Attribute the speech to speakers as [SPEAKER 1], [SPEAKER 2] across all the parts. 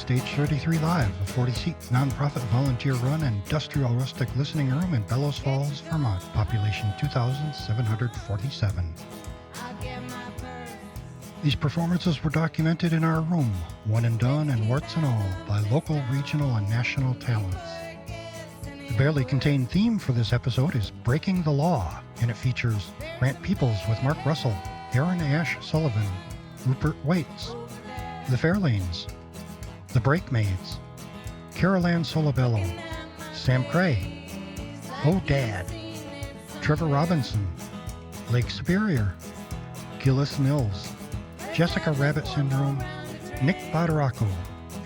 [SPEAKER 1] Stage 33 Live, a 40-seat nonprofit volunteer-run industrial rustic listening room in Bellows Falls, Vermont, population 2,747. These performances were documented in our room, one and done and warts and all, by local, regional, and national talents. The barely contained theme for this episode is Breaking the Law, and it features Grant Peoples with Mark Russell, Aaron Ash Sullivan, Rupert Waits, The Fairlanes, The Breakmaids, Carol Ann Solabello, Sam Cray, Oh Dad, Trevor Robinson, Lake Superior, Gillis Mills, Jessica Rabbit Syndrome, Nick Badaraco,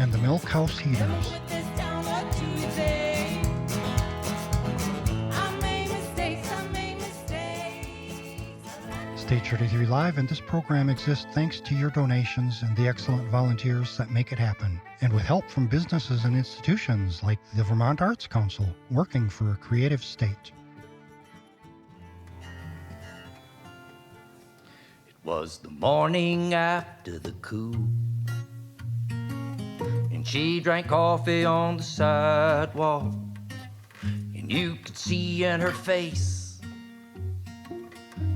[SPEAKER 1] and the Milk House Heaters. Stage 33 Live and this program exists thanks to your donations and the excellent volunteers that make it happen, and with help from businesses and institutions like the Vermont Arts Council, working for a creative state.
[SPEAKER 2] It was the morning after the coup, and she drank coffee on the sidewalk, and you could see in her face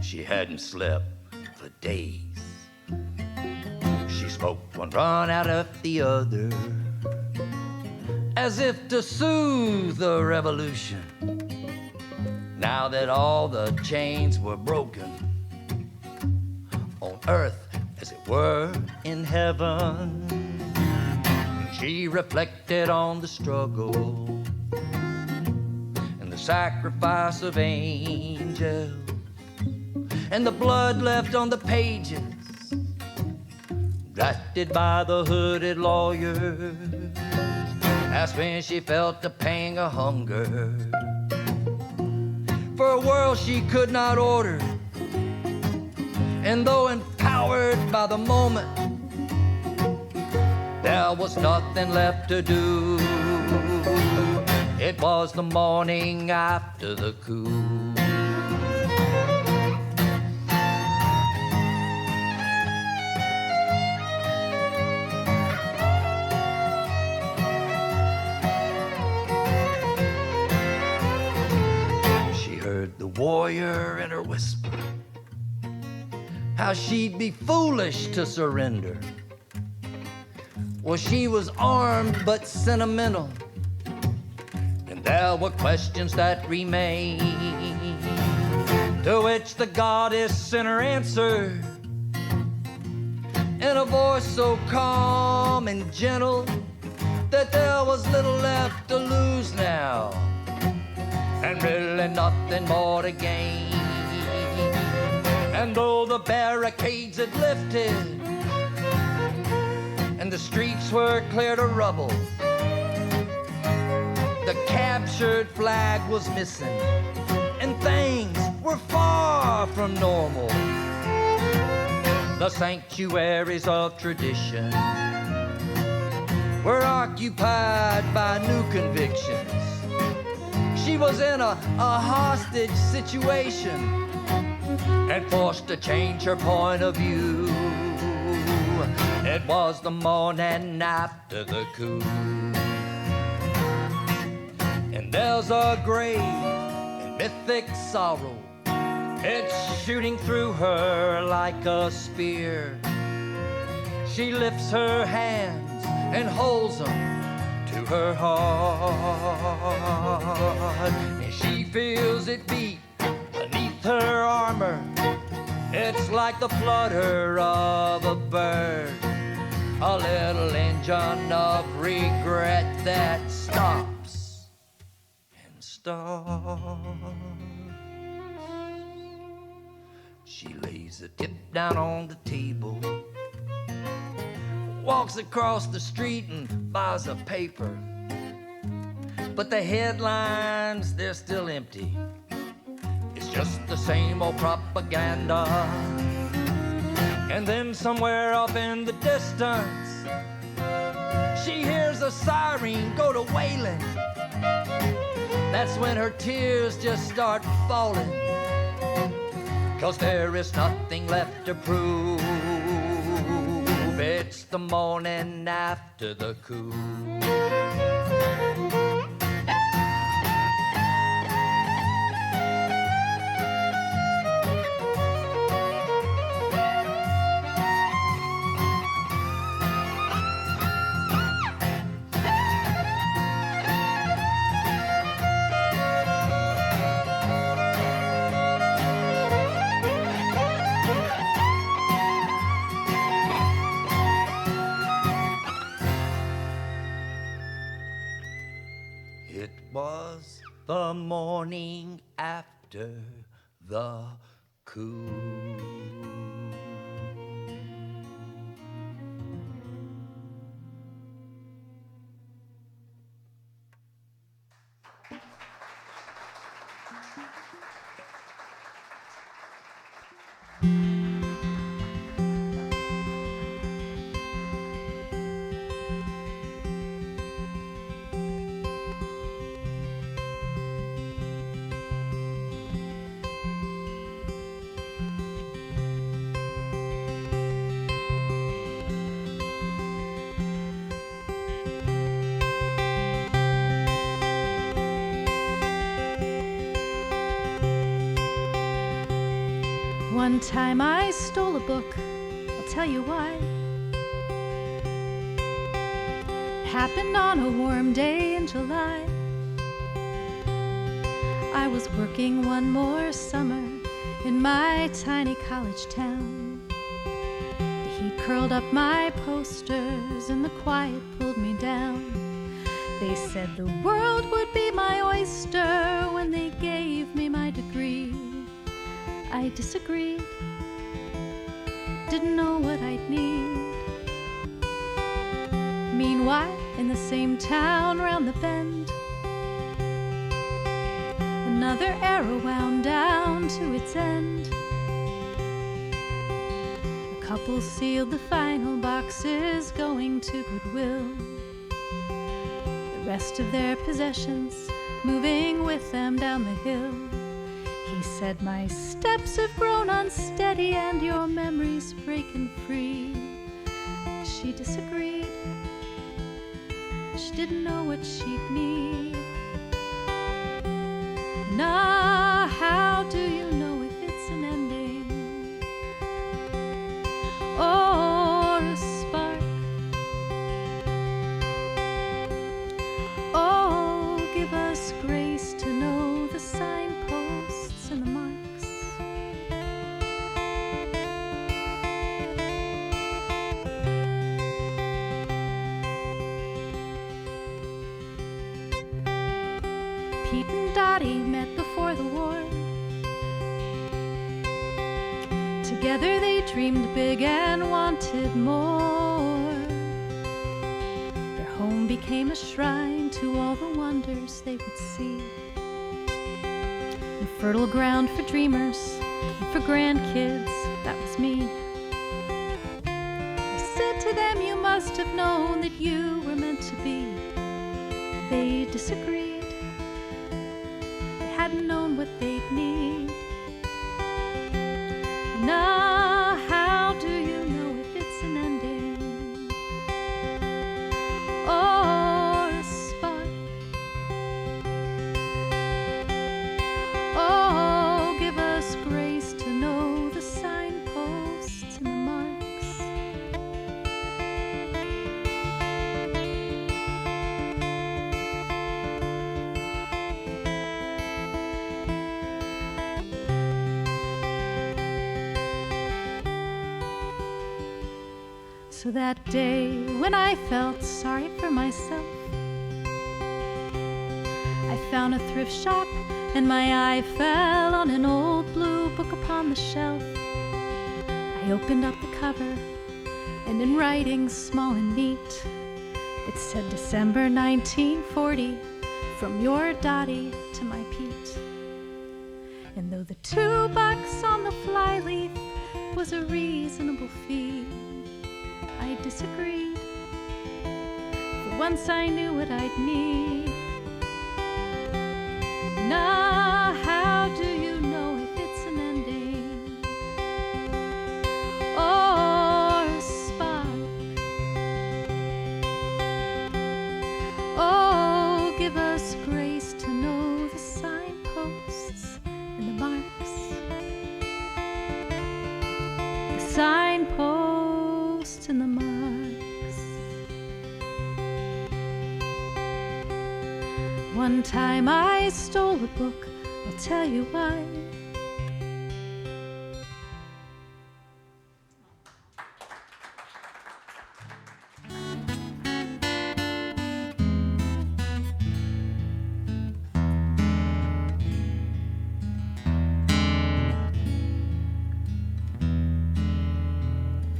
[SPEAKER 2] she hadn't slept for days. She smoked one run out of the other, as if to soothe the revolution. Now that all the chains were broken, on earth as it were in heaven, she reflected on the struggle and the sacrifice of angels, and the blood left on the pages, drafted by the hooded lawyers. That's when she felt the pang of hunger for a world she could not order. And though empowered by the moment, there was nothing left to do. It was the morning after the coup. The warrior in her whisper, how she'd be foolish to surrender. Well, she was armed but sentimental, and there were questions that remained, to which the goddess sent her answer in a voice so calm and gentle that there was little left to lose now, and really nothing more to gain. And though the barricades had lifted and the streets were cleared of rubble, the captured flag was missing and things were far from normal. The sanctuaries of tradition were occupied by new convictions. She was in a hostage situation and forced to change her point of view. It was the morning after the coup, and there's a grave in mythic sorrow. It's shooting through her like a spear. She lifts her hands and holds them to her heart, and she feels it beat beneath her armor. It's like the flutter of a bird, a little engine of regret that stops and starts. She lays the tip down on the table, walks across the street and buys a paper. But the headlines, they're still empty. It's just the same old propaganda. And then somewhere off in the distance, she hears a siren go to wailing. That's when her tears just start falling, 'cause there is nothing left to prove. It's the morning after the coup. It was the morning after the coup.
[SPEAKER 3] One time I stole a book, I'll tell you why. It happened on a warm day in July. I was working one more summer in my tiny college town. The heat curled up my posters and the quiet pulled me down. They said the world would be my oyster when they gave me my degree. I disagreed, didn't know what I'd need. Meanwhile, in the same town round the bend, another arrow wound down to its end. A couple sealed the final boxes going to Goodwill. The rest of their possessions moving with them down the hill. He said, my steps have grown unsteady and your memory's breaking free. She disagreed. She didn't know what she'd need. Nah, how do you know if it's an ending or a spark? Oh, give us grace to know the signposts and the marks. Pete and Dottie met before the war. Together they dreamed big and wanted more. Their home became a shrine to all the wonders they would see. And fertile ground for dreamers and for grandkids, that was me. I said to them, you must have known that you were meant to be. They disagreed. Hadn't known what they'd need. Now, how do you know if it's an ending or a spark? Oh, give us grace to know the signposts and the marks. So that day when I felt sorry for myself, I found a thrift shop and my eye fell on an old blue book upon the shelf. I opened up the cover and in writing small and neat, it said December 1940, from your Dottie to my Pete. And though the $2 on the flyleaf was a reasonable fee, I disagreed. For once I knew what I'd need. Now, how do you know if it's an ending or a spark? in the mugs. One time I stole a book, I'll tell you why.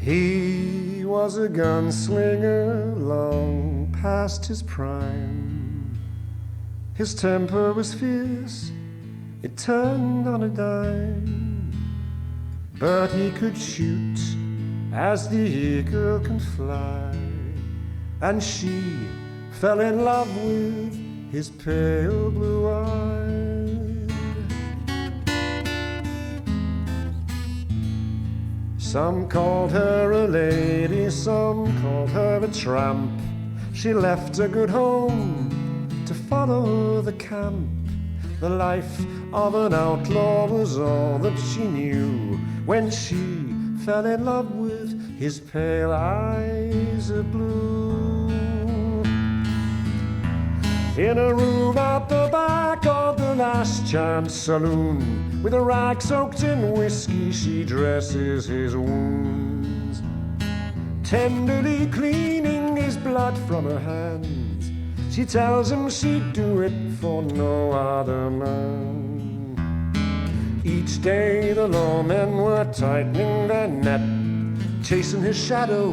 [SPEAKER 4] He was a gunslinger long past his prime. His temper was fierce, it turned on a dime. But he could shoot as the eagle can fly, and she fell in love with his pale blue eyes. Some called her a lady, some called her a tramp. She left a good home to follow the camp. The life of an outlaw was all that she knew when she fell in love with his pale eyes of blue. In a room at the back of the Last Chance Saloon, with a rag soaked in whiskey, she dresses his wounds, tenderly cleaning his blood from her hands. She tells him she'd do it for no other man. Each day the lawmen were tightening their net, chasing his shadow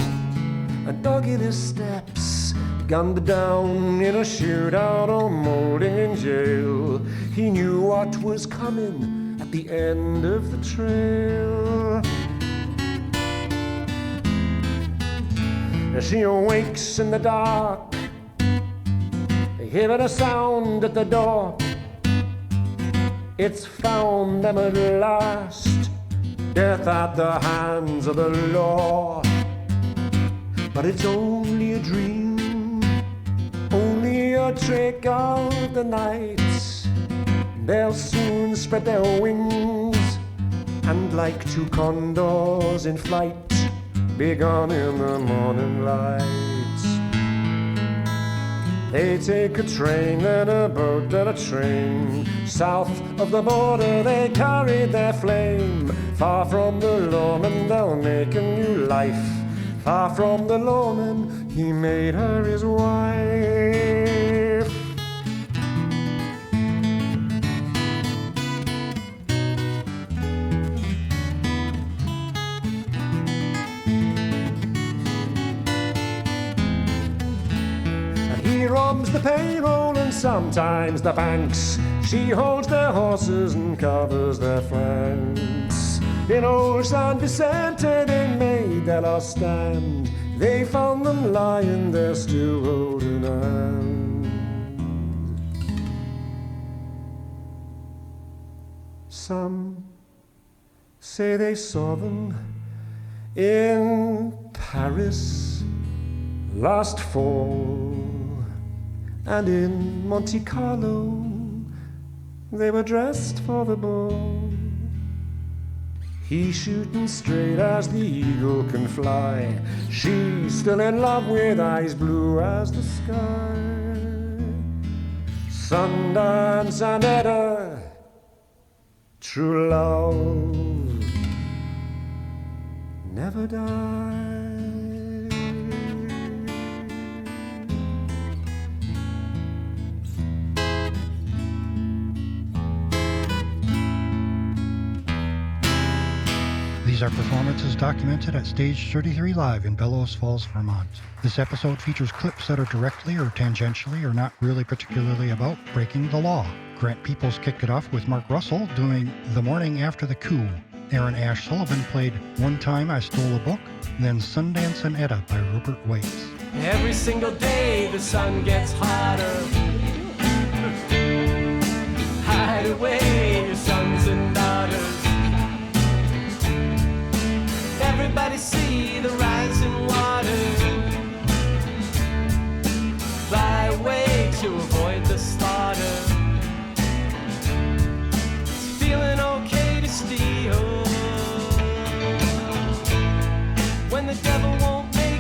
[SPEAKER 4] and dogging his steps. Gunned down in a shootout or molding in jail, he knew what was coming at the end of the trail. As she awakes in the dark, they hear a sound at the door. It's found them at last, death at the hands of the law. But it's only a dream, only a trick of the night. They'll soon spread their wings, and like two condors in flight, be gone in the morning light. They take a train, then a boat, then a train. South of the border they carried their flame. Far from the lawman they'll make a new life. Far from the lawman he made her his wife. He robs the payroll and sometimes the banks. She holds their horses and covers their flanks. In old San Vicente they made their last stand. They found them lying there still holding hands. Some say they saw them in Paris last fall, and in Monte Carlo they were dressed for the ball. He shooting straight as the eagle can fly, she still in love with eyes blue as the sky. Sundance and Edda, true love never dies.
[SPEAKER 1] These are performances documented at Stage 33 Live in Bellows Falls, Vermont. This episode features clips that are directly or tangentially or not really particularly about breaking the law. Grant Peoples kicked it off with Mark Russell doing The Morning After the Coup. Aaron Ash Sullivan played One Time I Stole a Book, then Sundance and Edda by Rupert Waits.
[SPEAKER 5] Every single day the sun gets hotter. Hide away your sons and daughters. Everybody see the rising water. Fly away to avoid the slaughter. It's feeling okay to steal when the devil won't make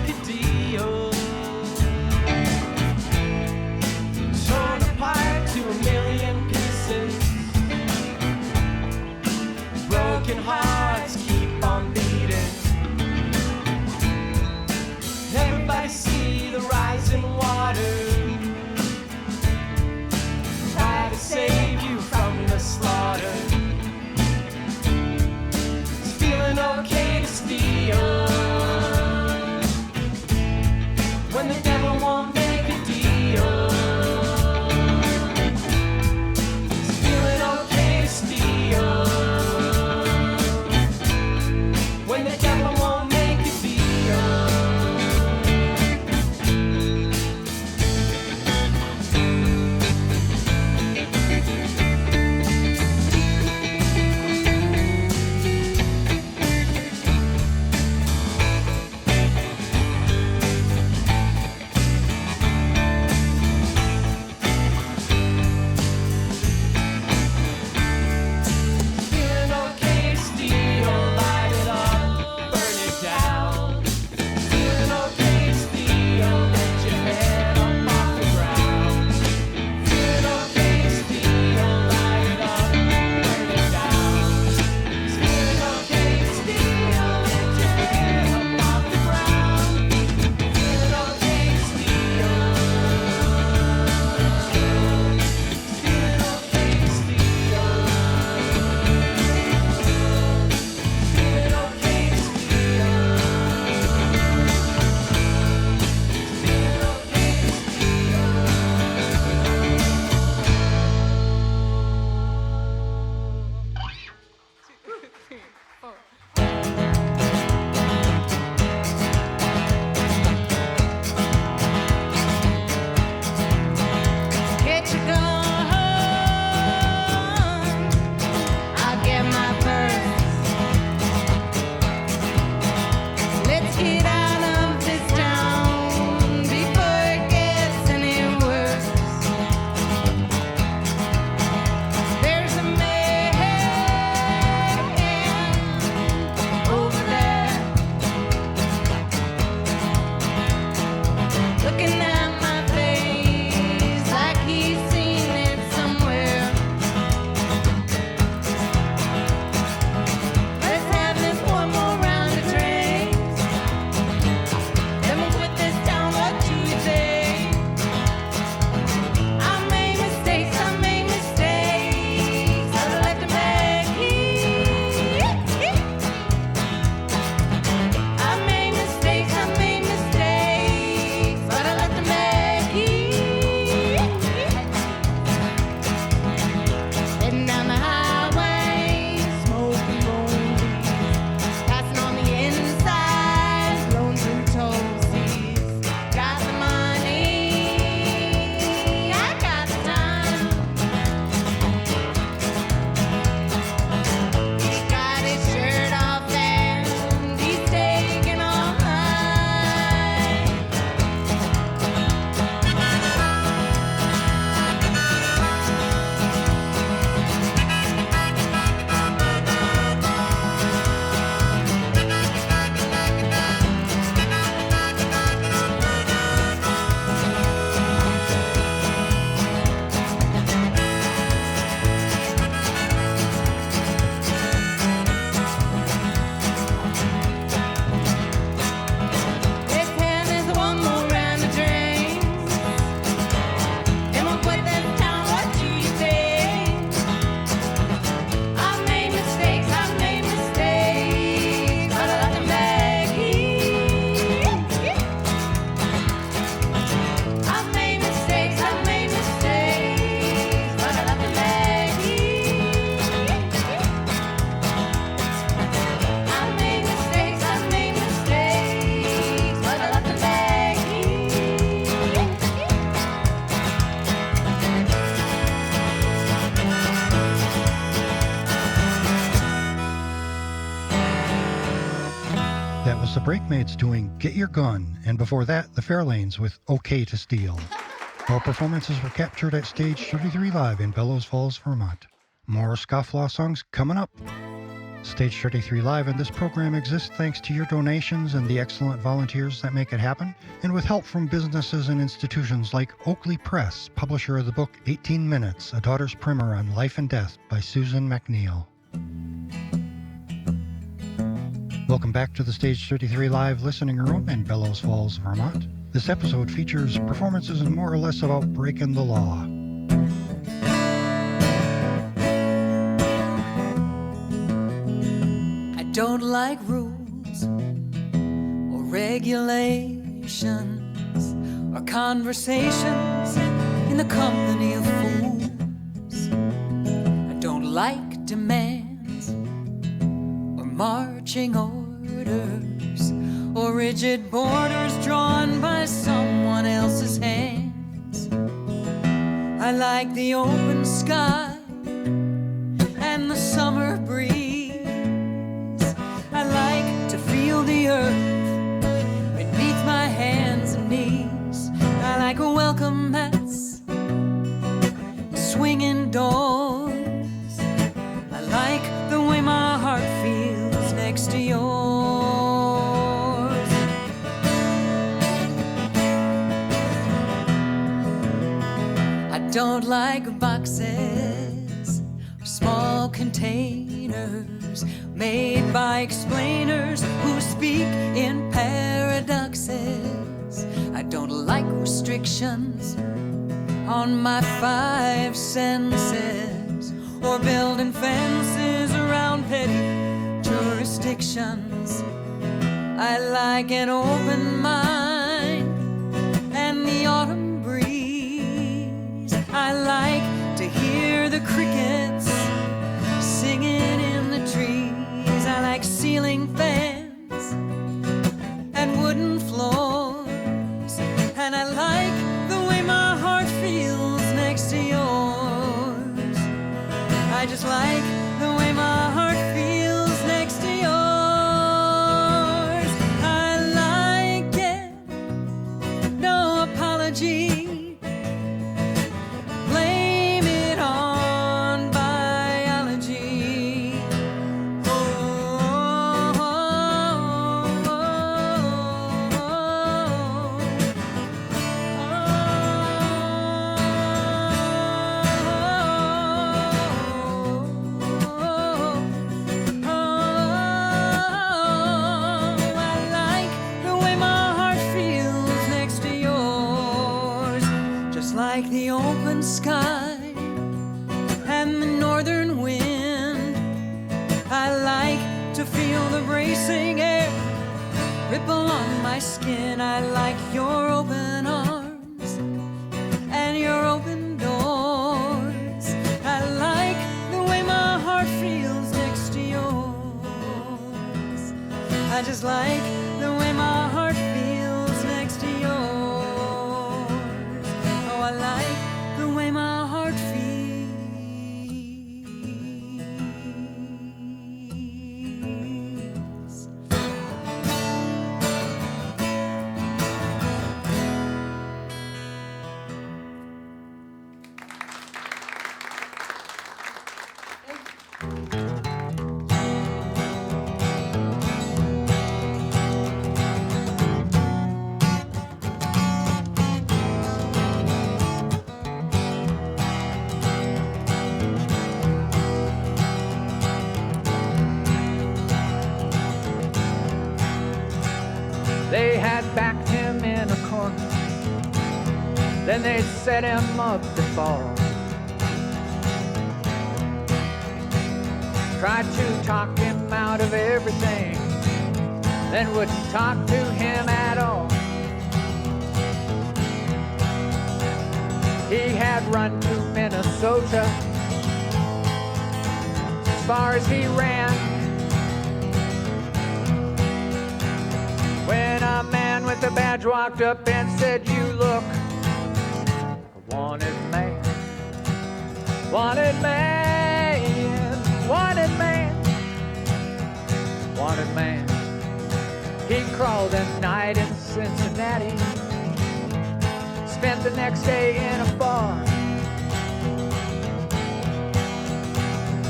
[SPEAKER 1] Breakmates doing Get Your Gun, and before that, the Fairlanes with Okay to Steal. All performances were captured at Stage 33 Live in Bellows Falls, Vermont. More Scofflaw songs coming up. Stage 33 Live and this program exists thanks to your donations and the excellent volunteers that make it happen, and with help from businesses and institutions like Oakley Press, publisher of the book 18 Minutes, A Daughter's Primer on Life and Death by Susan McNeil. Welcome back to the Stage 33 Live listening room in Bellows Falls, Vermont. This episode features performances more or less about breaking the law.
[SPEAKER 6] I don't like rules or regulations or conversations in the company of fools. I don't like demands or marching orders or rigid borders drawn by someone else's hands. I like the open sky and the summer breeze. I like to feel the earth beneath my hands and knees. I like welcome mats, swinging doors. I like the way my heart feels next to yours. I don't like boxes or small containers made by explainers who speak in paradoxes. I don't like restrictions on my five senses or building fences around petty jurisdictions. I like an open mind and the autumn breeze. I like to hear the crickets singing in the trees. I like ceiling fans and wooden floors. And I like the way my heart feels next to yours. I just like the way my heart feels next to yours. I like it, no apology. Blame it on biology. Oh, oh, oh, I like the way my heart feels next to yours. Just like the open sky and the northern wind. I like to feel the bracing air ripple on my skin. I like your open arms and your open doors. I like the way my heart feels next to yours. I just like the way my heart feels next to yours. Oh, I like the way my heart feels.
[SPEAKER 5] They had backed him in a corner, then they set him up to fall. Tried to talk him out of everything, then wouldn't talk to him at all. He had run to Minnesota as far as he ran, when a man with a badge walked up and said, "You look a wanted man, wanted man, wanted man, wanted man, He crawled at night in Cincinnati, spent the next day in a bar.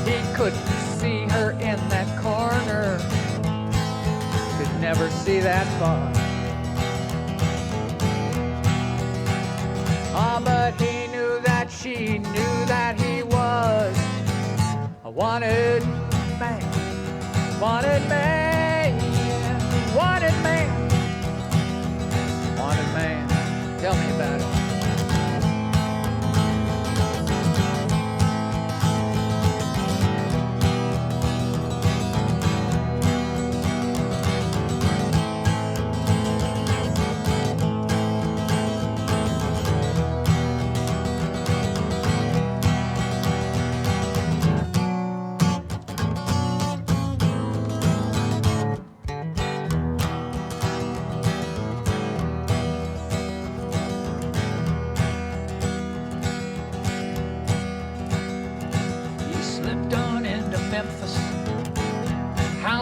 [SPEAKER 5] He couldn't see her in that corner, could never see that far. Ah, but he knew that she knew that he was a wanted man, wanted man, wanted man, wanted man. Tell me about it.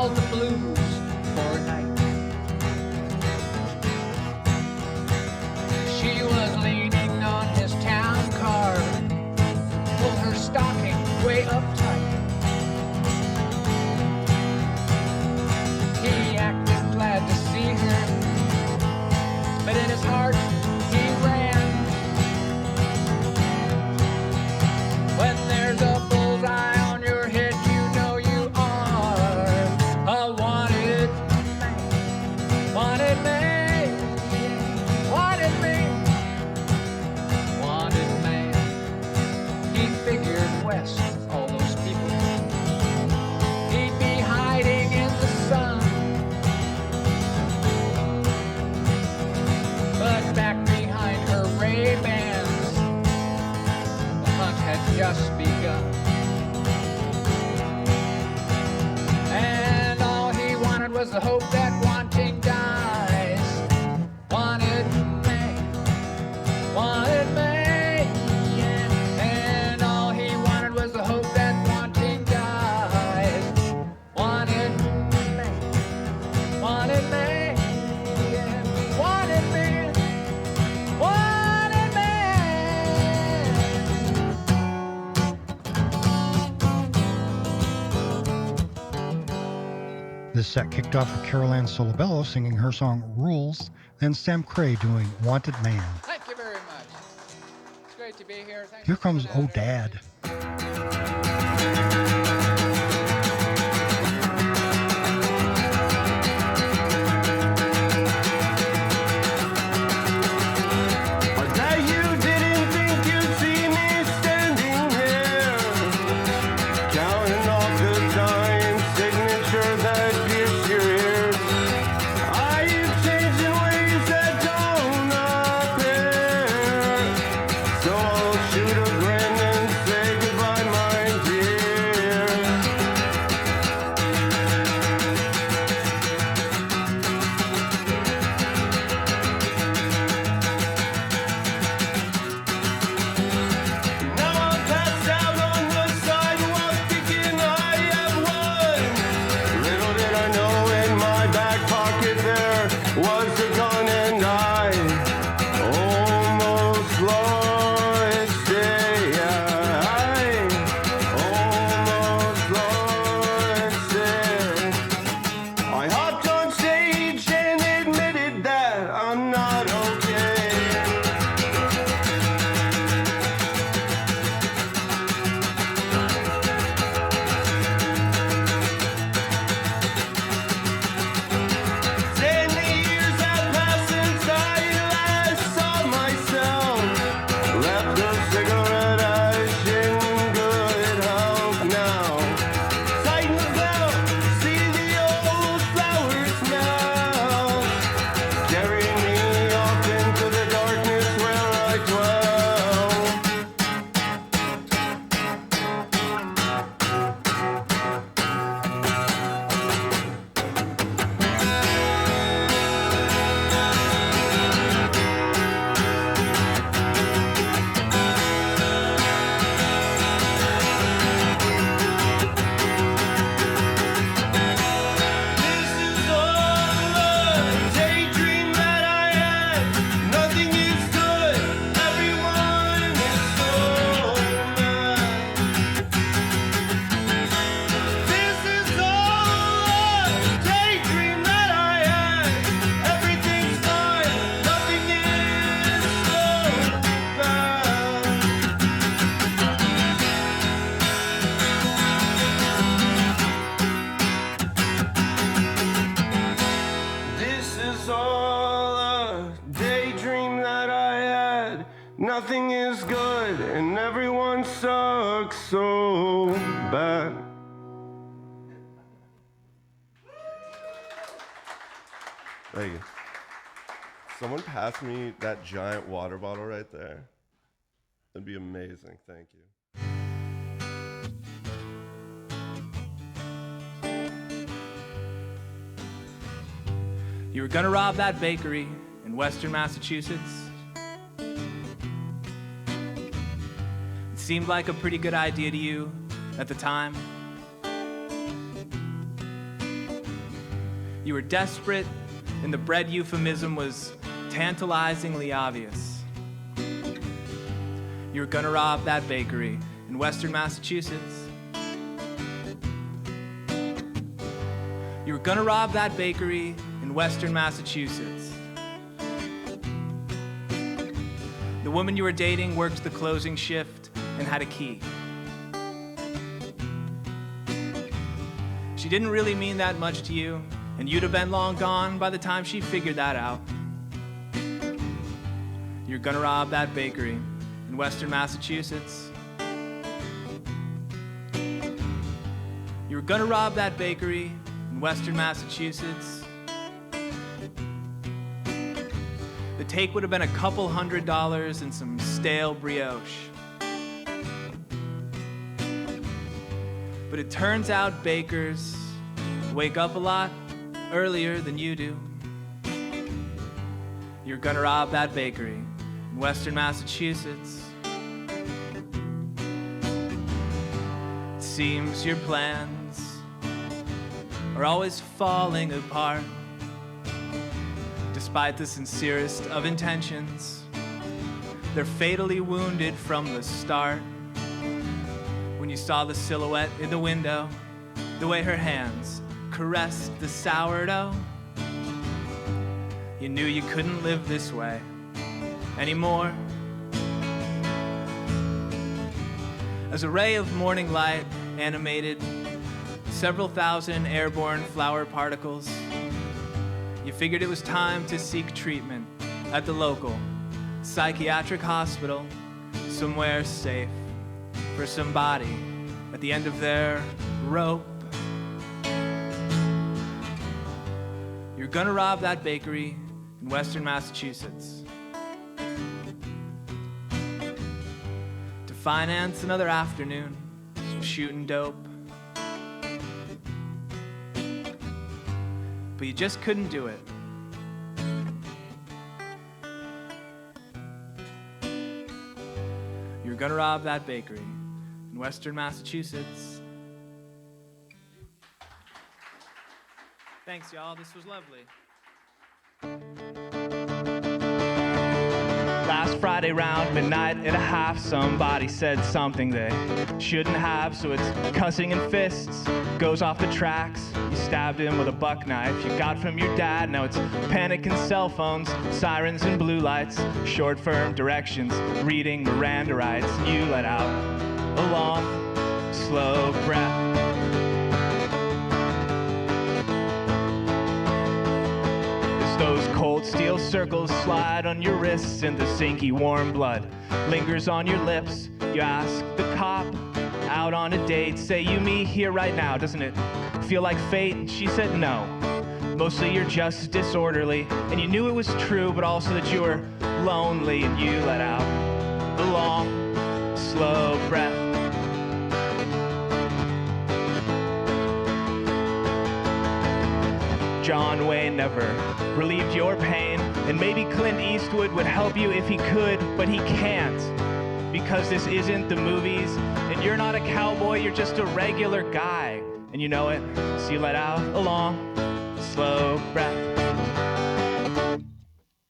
[SPEAKER 5] The blues for a night. She was leaning on his town car, pulled her stocking way up tight. He acted glad to see her, but in his heart he ran. When there's a bullseye on your head, you know you are a wanted man, wanted man, wanted man, wanted man. He figured west with all those people, he'd be hiding in the sun. But back behind her Ray-Bans, the hunt had just begun. And all he wanted was the hope that wanting dies. Wanted man, wanted man. And all he wanted was the hope that wanting dies. Wanted man, wanted man, wanted man, wanted man.
[SPEAKER 1] This set kicked off with Carol Ann Solabello singing her song Rules, then Sam Cray doing Wanted Man.
[SPEAKER 5] Thank you very much. It's great to be here. Thanks
[SPEAKER 1] Here
[SPEAKER 5] for
[SPEAKER 1] comes
[SPEAKER 5] coming
[SPEAKER 1] Oh
[SPEAKER 5] out here.
[SPEAKER 1] Dad.
[SPEAKER 4] I bet you didn't think you'd see me standing here, counting off the time signature that pierced your ears. Are you changing ways that don't appear? So I'll shoot a grin and say goodbye, my dear. Now I'm passed out on the sidewalk thinking I have won. Little did I know in my back pocket there was a gun, and I almost lost it. I almost lost it. I hopped on stage and admitted that I'm not okay. Years
[SPEAKER 7] This is all a daydream that I had. Nothing is good and everyone sucks so bad. Thank you. Someone pass me that giant water bottle right there. That'd be amazing. Thank you.
[SPEAKER 5] You were gonna rob that bakery in Western Massachusetts. It seemed like a pretty good idea to you at the time. You were desperate, and the bread euphemism was tantalizingly obvious. You were gonna rob that bakery in Western Massachusetts. You were gonna rob that bakery in Western Massachusetts. The woman you were dating worked the closing shift and had a key. She didn't really mean that much to you, and you'd have been long gone by the time she figured that out. You're gonna rob that bakery in Western Massachusetts. You were gonna rob that bakery in Western Massachusetts. The take would have been a couple $100 and some stale brioche. But it turns out bakers wake up a lot earlier than you do. You're gonna rob that bakery in Western Massachusetts. It seems your plans are always falling apart. Despite the sincerest of intentions, they're fatally wounded from the start. When you saw the silhouette in the window, the way her hands caressed the sourdough, you knew you couldn't live this way anymore. As a ray of morning light animated several thousand airborne flower particles, you figured it was time to seek treatment at the local psychiatric hospital, somewhere safe for somebody at the end of their rope. You're gonna rob that bakery in Western Massachusetts to finance another afternoon of shooting dope. But you just couldn't do it. You're gonna rob that bakery in Western Massachusetts. Thanks, y'all. This was lovely. Last Friday round midnight at a half, somebody said something they shouldn't have, so it's cussing and fists, goes off the tracks. You stabbed him with a buck knife you got from your dad. Now it's panic and cell phones, sirens and blue lights, short firm directions, reading Miranda rights. You let out a long, slow breath. Those cold steel circles slide on your wrists, and the sinky warm blood lingers on your lips. You ask the cop out on a date, say you me here right now, doesn't it feel like fate? And she said no, mostly you're just disorderly, and you knew it was true, but also that you were lonely, and you let out a long, slow breath. John Wayne never relieved your pain, and maybe Clint Eastwood would help you if he could, but he can't, because this isn't the movies, and you're not a cowboy, you're just a regular guy, and you know it, so you let out a long, slow breath.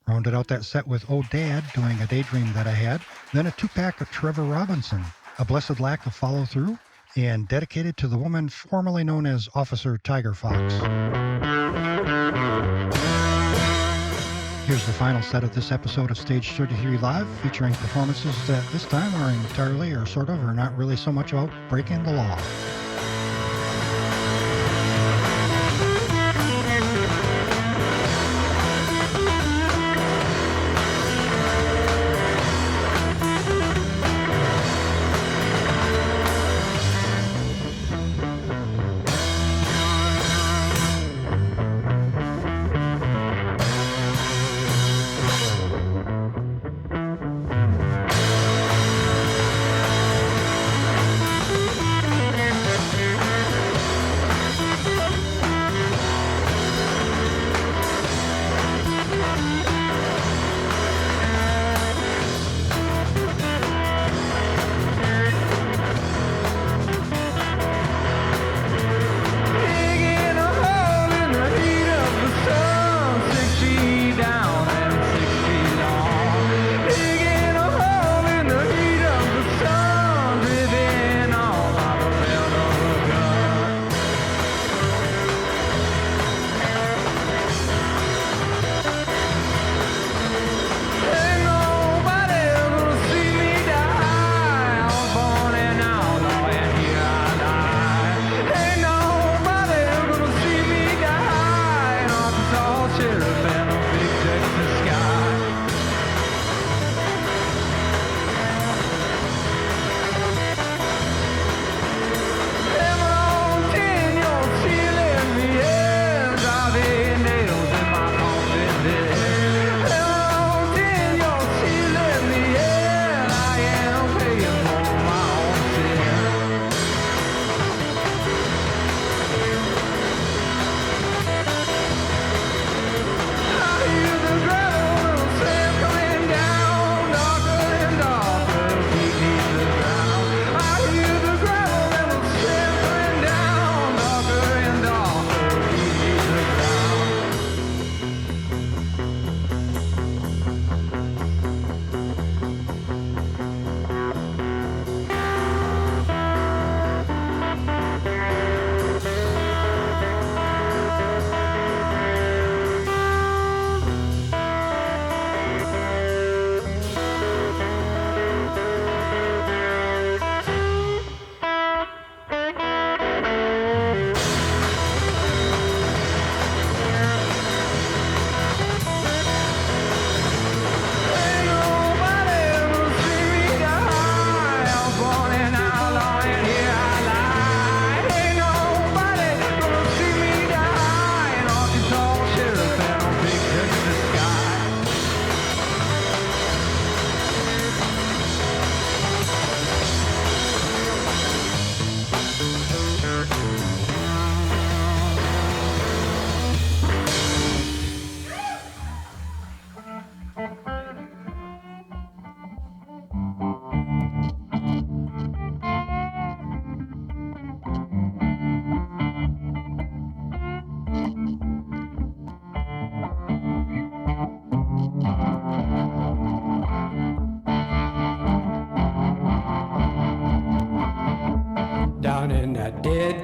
[SPEAKER 1] Rounded out that set with Oh Dad doing A Daydream That I Had, then a two-pack of Trevor Robinson, A Blessed Lack of Follow-Through, and dedicated to the woman formerly known as Officer Tiger Fox. Here's the final set of this episode of Stage 33 Live, featuring performances that this time are entirely or sort of or not really so much about breaking the law.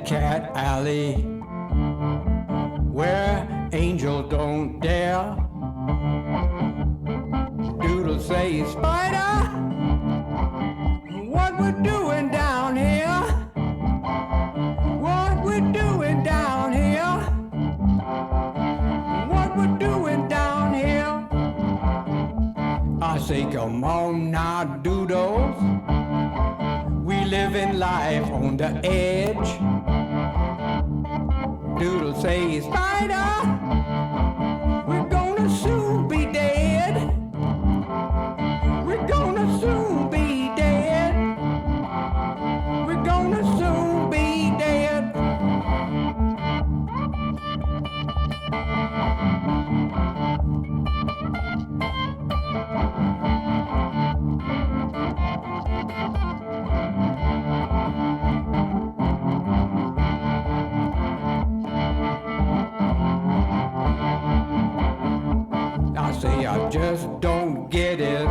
[SPEAKER 8] dead cat alley where angels don't dare. Doodle say, Spider, what we're doing down here? What we're doing down here? What we're doing down here? I say, come on now, doodles. We living life on the edge. Doodle say, Spider, we're gonna soon be dead. We're gonna soon be dead. We're gonna soon be dead. I say I just don't get it.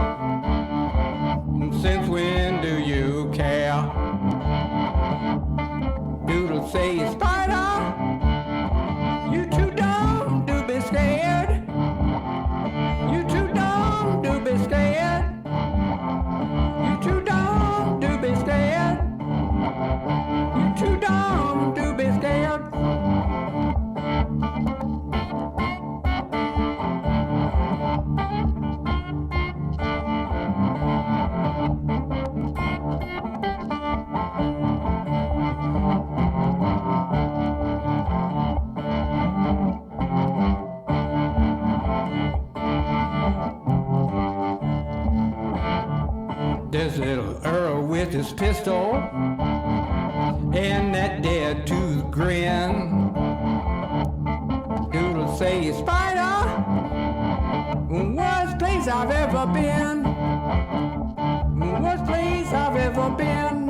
[SPEAKER 8] Since when do you care? Doodle say, Spider, you too dumb to be scared. You too dumb to be scared. You too dumb to be scared. You too dumb to be scared. This little Earl with his pistol and that dead tooth grin. Doodle say, Spider, worst place I've ever been. Worst place I've ever been.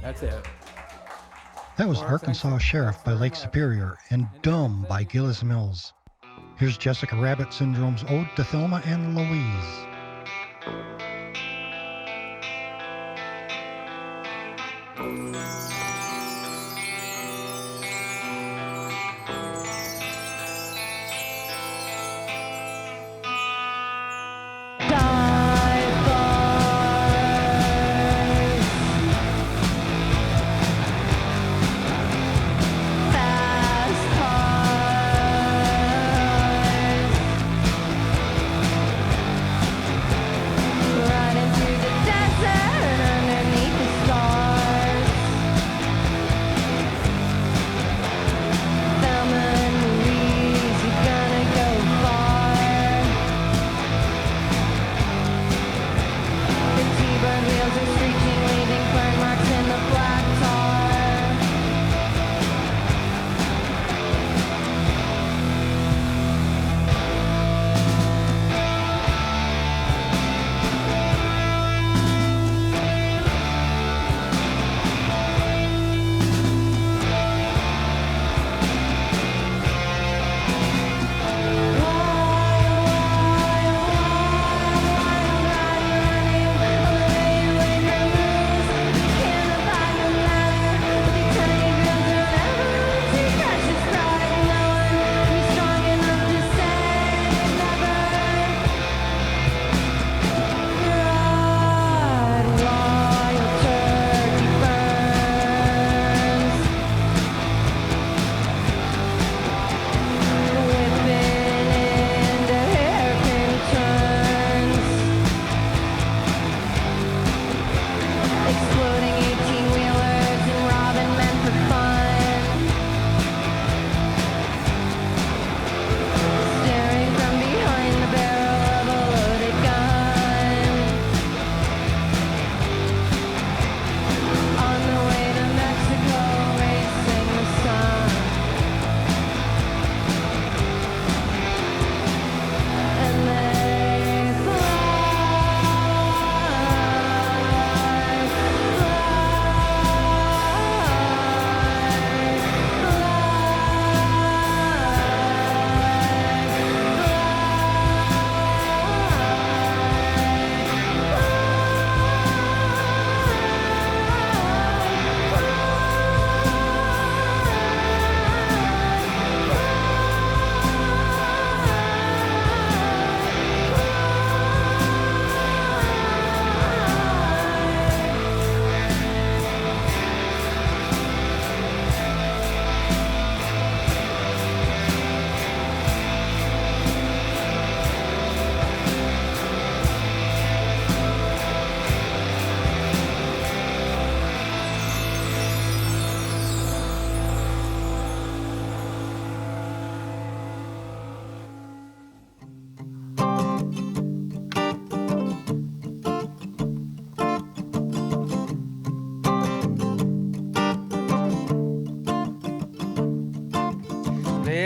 [SPEAKER 8] That's it.
[SPEAKER 1] That was Arkansas Sheriff by Lake Superior and Dumb by Gillis Mills. Here's Jessica Rabbit Syndrome's Ode to Thelma and Louise.
[SPEAKER 9] Fast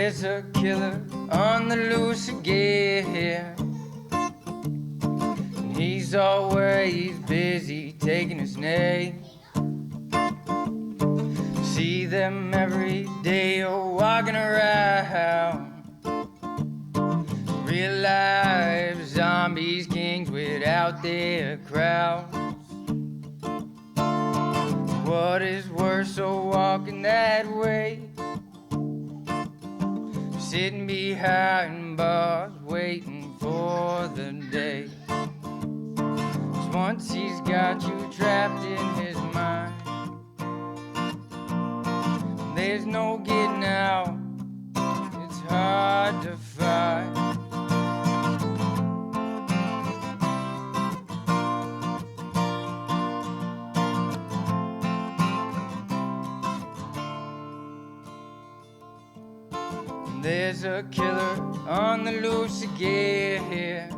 [SPEAKER 9] There's a killer on the loose again. And he's always busy taking his name. See them every day, walking around. Real life zombies, kings without their crowns. What is worse, walking that way? Sitting behind bars, waiting for the day. 'Cause once he's got you trapped in his mind, there's no getting out, it's hard to find. There's a killer on the loose again.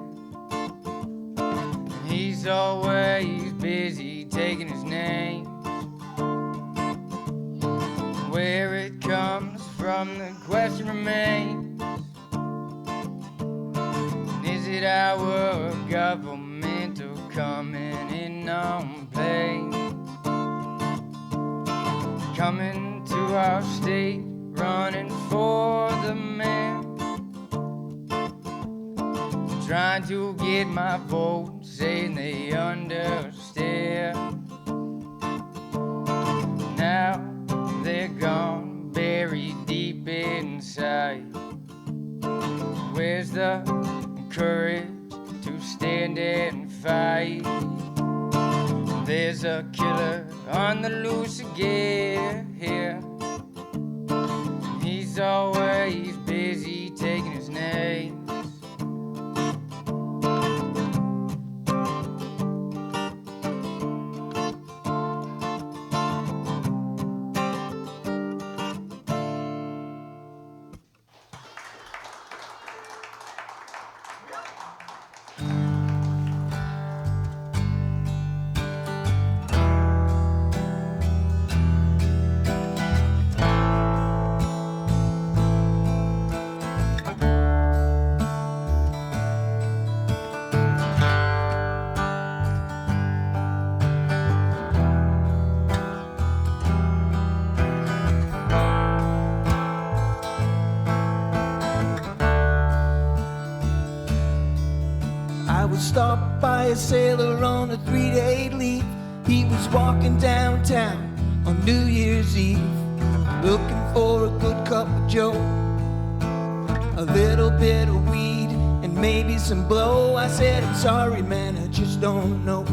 [SPEAKER 9] He's always busy taking his name. Where it comes from, the question remains. Is it our government or coming in on planes? Coming to our state, running for the man, trying to get my vote, saying they understand. Now they're gone, buried deep inside. Where's the courage to stand and fight? There's a killer on the loose again. He's always busy taking his names.
[SPEAKER 10] Stopped by a sailor on a 3-day leave. He was walking downtown on New Year's Eve, looking for a good cup of joe, a little bit of weed, and maybe some blow. I said, I'm sorry, man, I just don't know.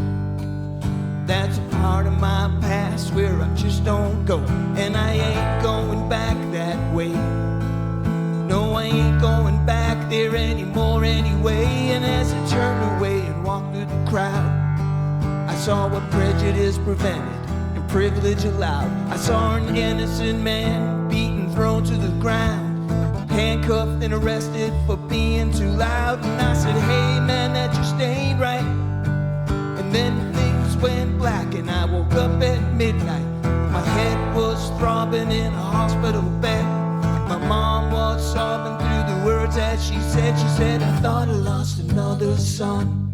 [SPEAKER 10] That's a part of my past where I just don't go, and I ain't going back that way. No, I ain't going back there anymore anyway. And as I turned away and walked through the crowd, I saw what prejudice prevented and privilege allowed. I saw an innocent man beaten, thrown to the ground, handcuffed and arrested for being too loud. And I said, hey man, that just ain't right. And then things went black and I woke up at midnight. My head was throbbing in a hospital bed. My mom was sobbing through the words that she said. She said, I thought I lost another son.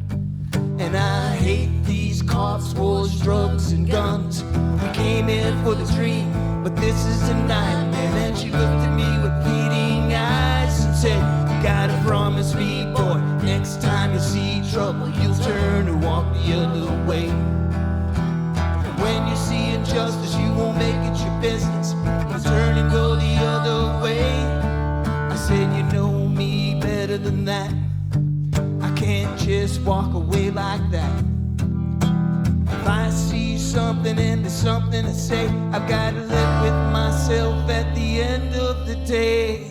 [SPEAKER 10] And I hate these cops, wars, drugs, and guns. We came in for the dream, but this is a nightmare. And she looked at me with pleading eyes and said, you gotta promise me, boy, next time you see trouble, you'll turn and walk the other way. And when you see injustice, you won't make it your business. You'll turn and go the other way. I said, you know me better than that. I can't just walk away like that. If I see something and there's something to say, I've got to live with myself at the end of the day.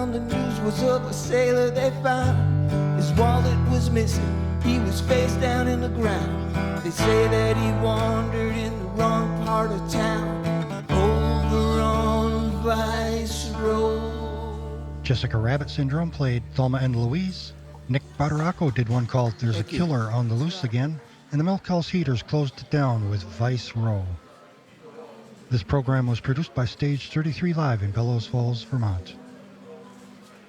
[SPEAKER 10] on the news was of a sailor they found. His wallet was missing, he was face down in the ground. They say that he wandered in the wrong part of town, over on Vice Road.
[SPEAKER 1] Jessica Rabbit Syndrome played Thelma and Louise. Nick Badaracco did one called There's a Killer on the Loose Again, and the Milk House Heaters closed it down with Vice Row. This program was produced by Stage 33 Live in Bellows Falls, Vermont.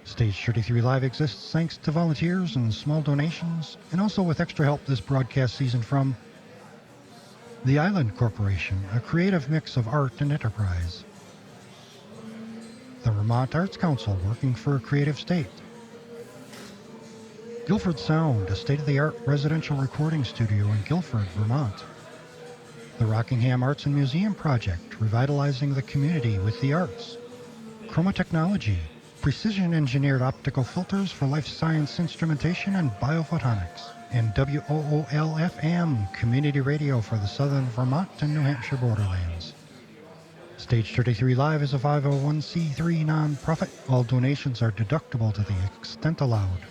[SPEAKER 1] Stage 33 Live exists thanks to volunteers and small donations, and also with extra help this broadcast season from the Island Corporation, a creative mix of art and enterprise. The Vermont Arts Council, working for a creative state. Guilford Sound, a state-of-the-art residential recording studio in Guilford, Vermont. The Rockingham Arts and Museum Project, revitalizing the community with the arts. Chroma Technology, precision-engineered optical filters for life science instrumentation and biophotonics. And WOOL-FM, community radio for the southern Vermont and New Hampshire borderlands. Stage 33 Live is a 501c3 nonprofit. All donations are deductible to the extent allowed.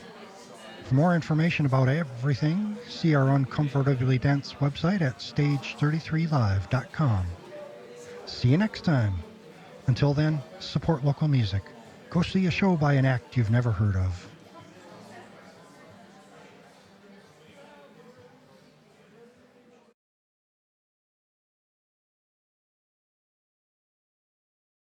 [SPEAKER 1] For more information about everything, see our Uncomfortably Dense website at stage33live.com. See you next time. Until then, support local music. Go see a show by an act you've never heard of.